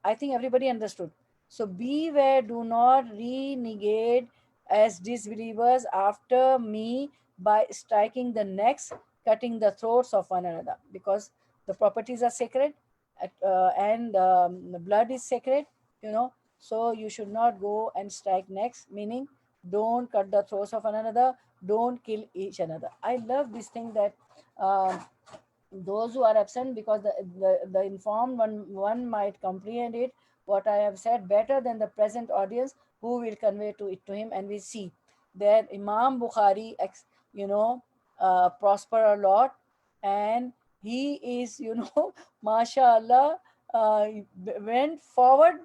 Speaker 1: I think everybody understood. So beware, do not renegade as disbelievers after me by striking the necks, cutting the throats of one another, because the properties are sacred, and the blood is sacred, so you should not go and strike necks, meaning don't cut the throats of one another, don't kill each another. I love this thing that um those who are absent, because the informed one might comprehend it, what I have said, better than the present audience who will convey to it to him. And we see that Imam Bukhari prosper a lot, and he is mashallah, went forward,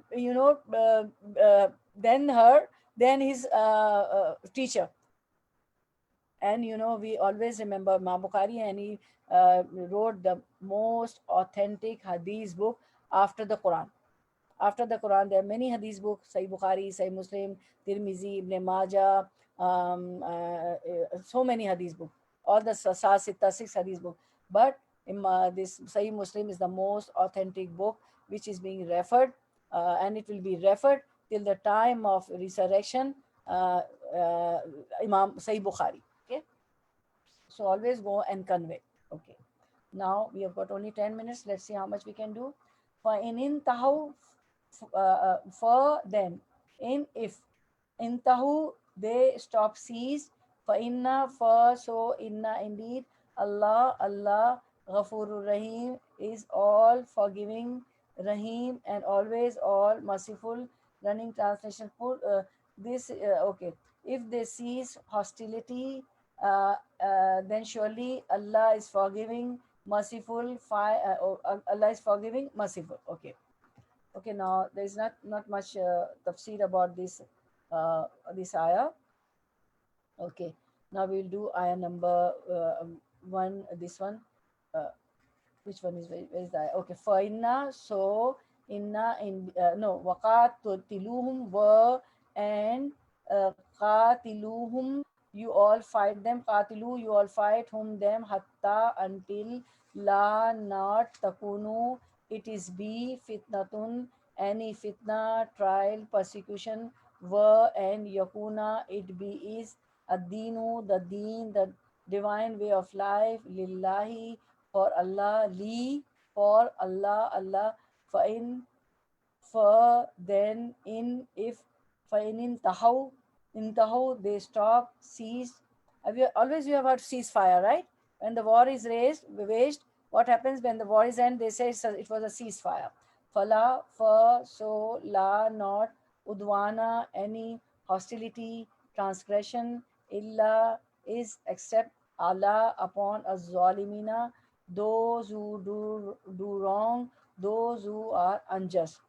Speaker 1: than his teacher. And we always remember Imam Bukhari, and he wrote the most authentic hadith book after the Quran. After the Quran, there are many hadith books: Sahih Bukhari, Sahih Muslim, Tirmizi, Ibn Majah, so many hadith books. All the Sita, 6 hadith book. But this Sahih Muslim is the most authentic book, which is being referred, and it will be referred till the time of resurrection. Imam Sahih Bukhari. Okay, so always go and convey. Okay, now we have got only 10 minutes. Let's see how much we can do. In tahu, for then, in if, in tahu, they stop, cease. For inna, for so, inna, indeed, Allah Ghafurur Rahim is all forgiving, Rahim, and always all merciful. Running translation for this. Okay, if they cease hostility, then surely Allah is forgiving, merciful. Allah is forgiving, merciful. Okay. Okay. Now there is not much tafsir about this ayah. Okay. Now we will do ayah number one. This one. Uh, which one is where is that? Okay. Faina. So inna in no waqatiluhum were and qatiluhum you all fight them, qatilu you all fight whom them, hatta until la not takunu it is be fitnatun any fitna trial persecution were and yakuna it be is ad-dinu the deen the divine way of life lillahi for Allah li for Allah Allah fa in for then in if in tahaw in tahaw they stop cease. Always you have heard ceasefire, right? When the war is waged, what happens when the war is end? They say it was a ceasefire. Fala for so la not udwana any hostility transgression illa is except Allah upon a zalimina those who do wrong those who are unjust.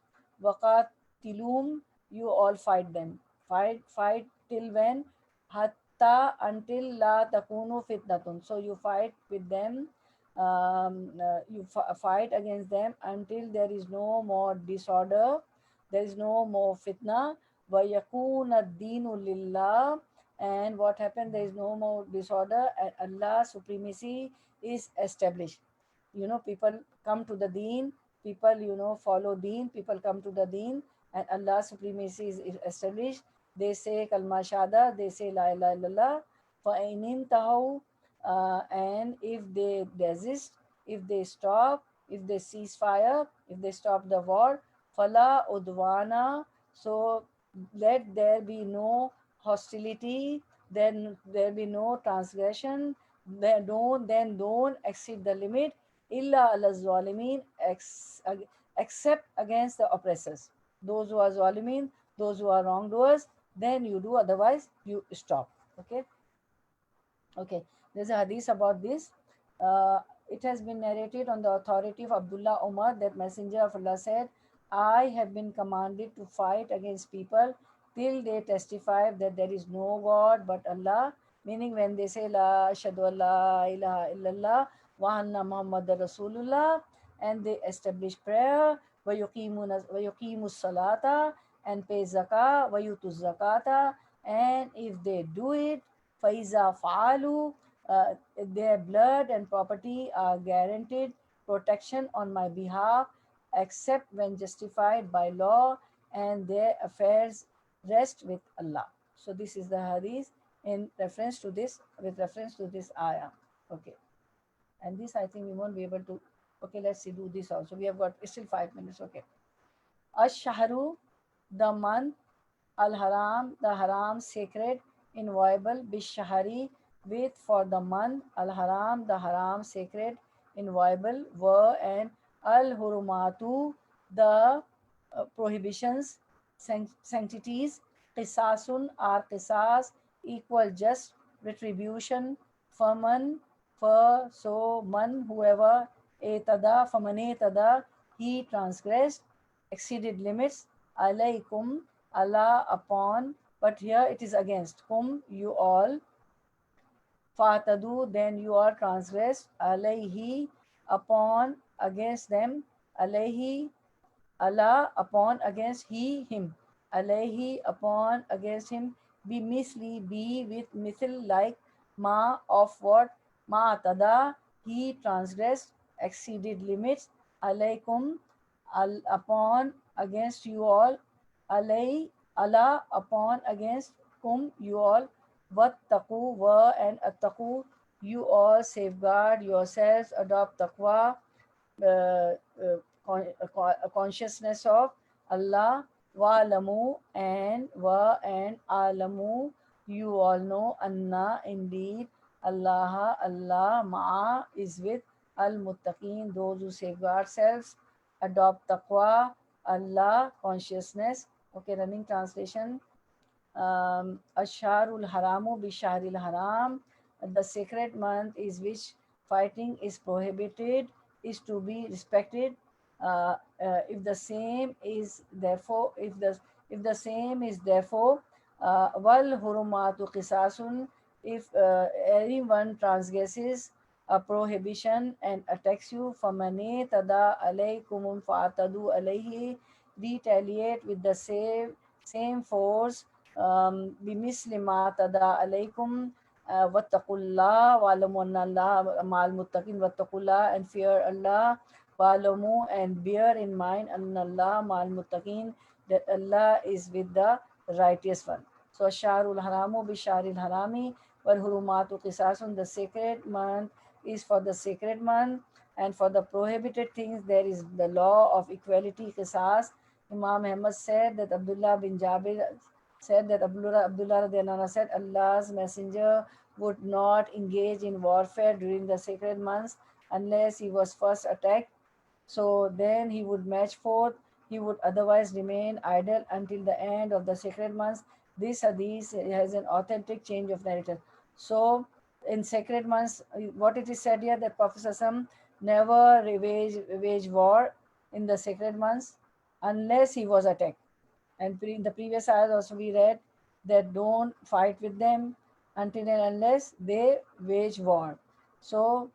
Speaker 1: Waqatilum, you all fight them. Fight till when? Hatta until la takunu fitnatun. So you fight with them. Fight against them until there is no more disorder, there is no more fitna. Wa yakuna dinu lillah. And what happened? There is no more disorder, and Allah's supremacy is established. People come to the deen, people follow deen, people come to the deen, and Allah's supremacy is established. They say kalma shahada, they say la ilaha illallah. For in tahaw, and if they desist, if they stop, if they cease fire, if they stop the war, fala udwana, so let there be no hostility, then there be no transgression, then don't exceed the limit illa ala zalimin except against the oppressors, those who are zalimin, those who are wrongdoers, then you do, otherwise you stop. Okay, there's a hadith about this. It has been narrated on the authority of Abdullah Umar that Messenger of Allah said, I have been commanded to fight against people till they testify that there is no God but Allah, meaning when they say La ashhadu an la ilaha illallah wa anna Muhammad Rasulullah, and they establish prayer, wa yuqimus salata, and pay zakah, wa yutuz zakata, and if they do it, faiza fa'alu, their blood and property are guaranteed protection on my behalf, except when justified by law, and their affairs rest with Allah. So this is the hadith in reference to this, with reference to this ayah. Okay. And this I think we won't be able to. Okay, let's see, do this also. We have got still 5 minutes. Okay. Ash-Shahru, the month, Al-Haram, the Haram, sacred, inviolable, Bish-Shahari, with for the month, Al-Haram, the Haram, sacred, inviolable, were, and Al-Hurumatu, the prohibitions, sanctities, Qisasun are Qisas, equal just, retribution, Faman, for so man, whoever, Etada, Faman Etada, he transgressed, exceeded limits, alaykum, Allah upon, but here it is against, kum, you all, fatadu, then you are transgressed, alayhi, upon, against them, alayhi, Allah, upon, against he, him, alayhi, upon, against him, be misli, be with mithil, like, ma, of what, ma tada, he transgressed, exceeded limits, alaykum, upon, against you all, alay, Allah, upon, against kum, you all, wattaqu, were, and attaqu, you all safeguard yourselves, adopt taqwa, a consciousness of Allah, wa'lamu, and wa, and alamu, you all know, anna, indeed, Allah, Allah, ma'a, is with al-muttaqeen, those who safeguard selves, adopt taqwa, Allah, consciousness. Okay, running translation. Asharul Haramu Bisharil Haram, the sacred month is which fighting is prohibited, is to be respected. If the same is therefore, if the same is therefore, wal hurumatu qisasun, if anyone transgresses a prohibition and attacks you, فَمَنِ تَدَى عَلَيْكُمْ فَاعْتَدُوا عَلَيْهِ, retaliate with the same force, بِمِثْلِ مَا تَدَى عَلَيْكُمْ, وَاتَّقُوا اللَّهَ وَاعْلَمُوا أَنَّ اللَّهَ مَعَ الْمُتَّقِينَ, وَاتَّقُوا اللَّهَ, and fear Allah, وَاعْلَمُوا, and bear in mind, أَنَّ اللَّهَ مَعَ الْمُتَّقِينَ, that Allah is with the righteous one. So Sharul Haramu Bisharil Harami wal Hurumatu Qisasun, the sacred month is for the sacred month, and for the prohibited things there is the law of equality, Qisas. Imam Ahmad said that Abdullah bin Jabir said that Abdullah radiallahu anhu said Allah's messenger would not engage in warfare during the sacred months unless he was first attacked. So then he would march forth. He would otherwise remain idle until the end of the sacred months. This hadith has an authentic change of narrative. So in sacred months, what it is said here that Prophet ﷺ never wage war in the sacred months unless he was attacked. And in the previous ayat also we read that don't fight with them until and unless they wage war. So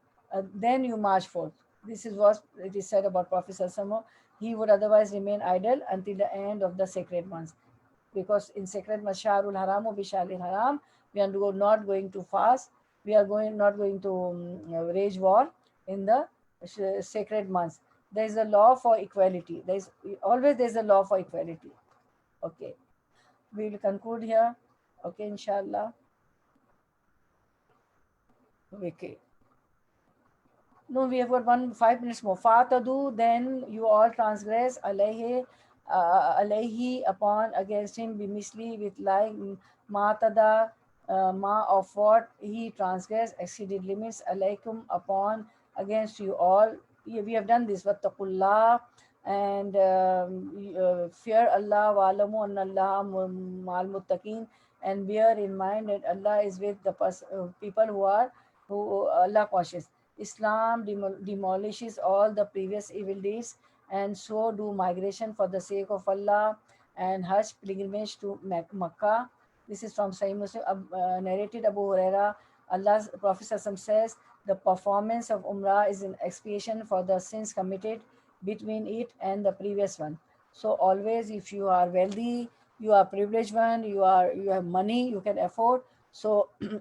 Speaker 1: then you march forth. This is what it is said about Prophet Sallallahu. He would otherwise remain idle until the end of the sacred months. Because in sacred months, Sharul Haram or Bisharil Haram, we are not going to fast. We are not going to wage war in the sacred months. There is a law for equality. There is a law for equality. Okay, we will conclude here. Okay, inshallah. Okay. No, we have got 5 minutes more. Fatadu, then you all transgress alayhi upon against him bimisli with like matada ma of what he transgressed exceeded limits alaykum upon against you all. We have done this. Wattaqullah, and fear Allah, wa'alamu anna Allah ma'al muttaqin, and bear in mind that Allah is with the people who Allah cautious. Islam demolishes all the previous evil deeds, and so do migration for the sake of Allah and Hajj pilgrimage to Makkah. This is from Sahih Muslim, narrated Abu Huraira. Allah's Prophet says, the performance of Umrah is an expiation for the sins committed between it and the previous one. So always, if you are wealthy, you are privileged one, you have money, you can afford. So do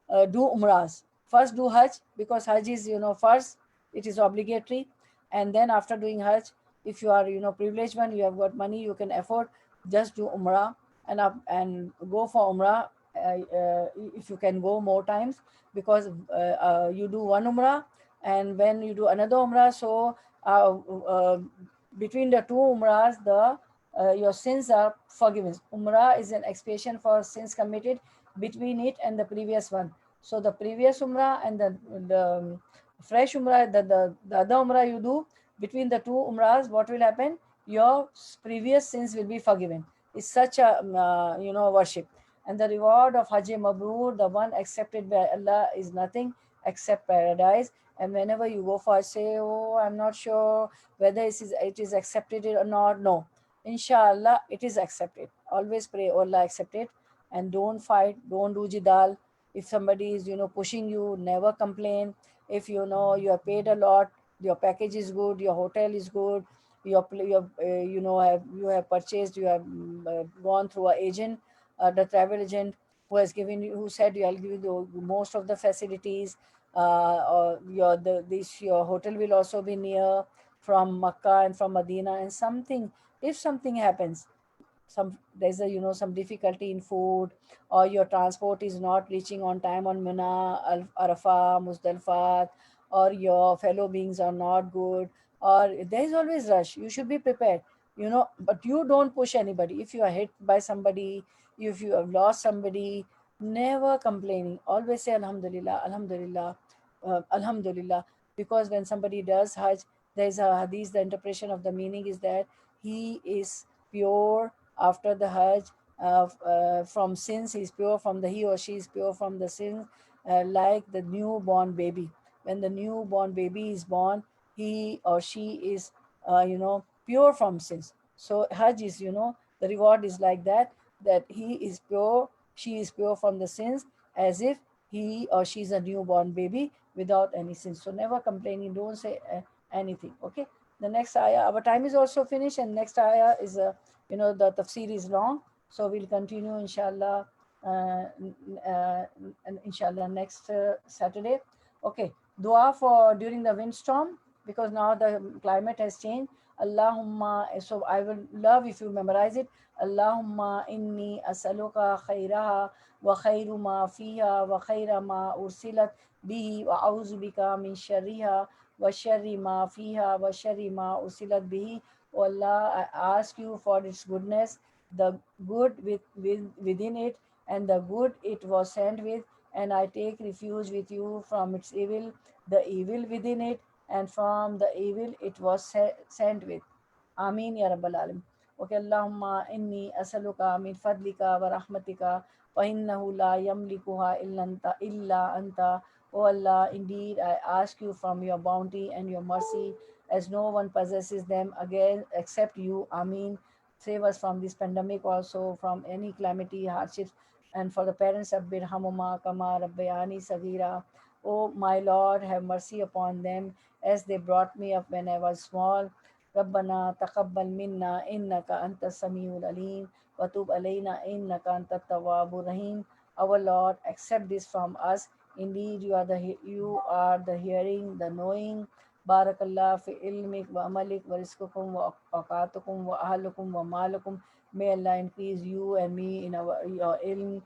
Speaker 1: Umrahs. First do Hajj, because Hajj is, first it is obligatory. And then after doing Hajj, if you are, privileged one, you have got money, you can afford, just do Umrah and go for Umrah if you can go more times, because you do one Umrah, and when you do another Umrah, so between the two Umrahs, your sins are forgiven. Umrah is an expiation for sins committed between it and the previous one. So the previous Umrah and the fresh Umrah, the other Umrah you do, between the two Umrahs, what will happen? Your previous sins will be forgiven. It's such a worship. And the reward of Hajj Mabrur, the one accepted by Allah, is nothing except paradise. And whenever you go for Hajj, say, oh, I'm not sure whether it is accepted or not. No, inshallah, it is accepted. Always pray, oh Allah, accept it. And don't fight, don't do jidal. If somebody is, pushing you, never complain. If you are paid a lot, your package is good, your hotel is good, you have purchased, you have gone through an agent, the travel agent who has given you, who said I'll give you the most of the facilities. Or your hotel will also be near from Makkah and from Medina, and if something happens, there's some difficulty in food, or your transport is not reaching on time on Mina, Arafah, Muzdalifah, or your fellow beings are not good, or there is always rush, you should be prepared, but you don't push anybody. If you are hit by somebody, if you have lost somebody, never complaining, always say Alhamdulillah, Alhamdulillah, Alhamdulillah. Because when somebody does Hajj, there is a hadith, the interpretation of the meaning is that he is pure after the Hajj from sins. He or she is pure from the sins, like the newborn baby. When the newborn baby is born, he or she is pure from sins. So Hajj is, the reward is like that he is pure, she is pure from the sins, as if he or she's a newborn baby without any sin. So never complaining, don't say anything. Okay. The next ayah, our time is also finished, and next ayah is the tafsir is long, so we'll continue inshallah, inshallah next Saturday. Okay. Dua for during the windstorm, because now the climate has changed. Allahumma, so I will love if you memorize it. Allahumma inni as'aluka khairaha wa khairu ma fiha wa khaira ma ursilat bihi wa a'udhu bika min sharriha wa sharri ma fiha wa sharri ma ursilat bihi. O Allah, I ask you for its goodness, the good within it, and the good it was sent with, and I take refuge with you from its evil, the evil within it, and from the evil it was sent with. Ameen ya Rabbal Alamin. Okay, Allahumma inni as'aluka min fadlika wa rahmatika fa innahu la yamlikuha illa anta. O Allah, indeed I ask you from your bounty and your mercy, as no one possesses them again except you. Ameen. Save us from this pandemic, also from any calamity, hardships, and for the parents of Birhamuma Kama Rabbayani Sagira. O my Lord, have mercy upon them as they brought me up when I was small. ربنا تقبل منا إنك أنت السميع العليم وتب علينا إنك أنت التواب الرحيم. Our Lord, accept this from us. Indeed, you are the hearing, the knowing. Barakallah fi ilmik wa amalik wa rizqukum wa awqatukum wa ahlukum wa malakum. May Allah increase you and me in your ilm,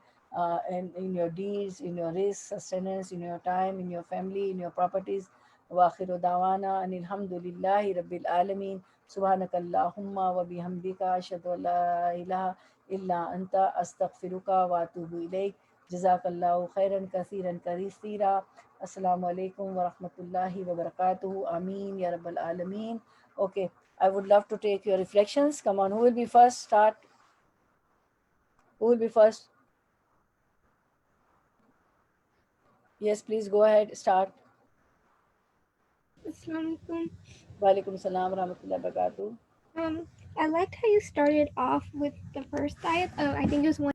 Speaker 1: and in your deeds, in your risk, sustenance, in your time, in your family, in your properties. وآخر دعوانا أن الحمد لله رب العالمين. سبحانك اللهم وبحمدك أشهد أن لا إله إلا أنت أستغفرك وأتوب إليك. جزاك الله خيرا كثيرا كثيرا. Assalamu alaikum wa rahmatullahi wa barakatuhu. Ameen ya Rabbal Alameen. Okay, I would love to take your reflections. Come on, who will be first? Start. Who will be first? Yes, please go ahead. Start.
Speaker 5: Assalamu alaikum.
Speaker 1: Walaikum salam wa rahmatullahi wa barakatuh.
Speaker 5: I liked how you started off with the first ayat. I think it was one.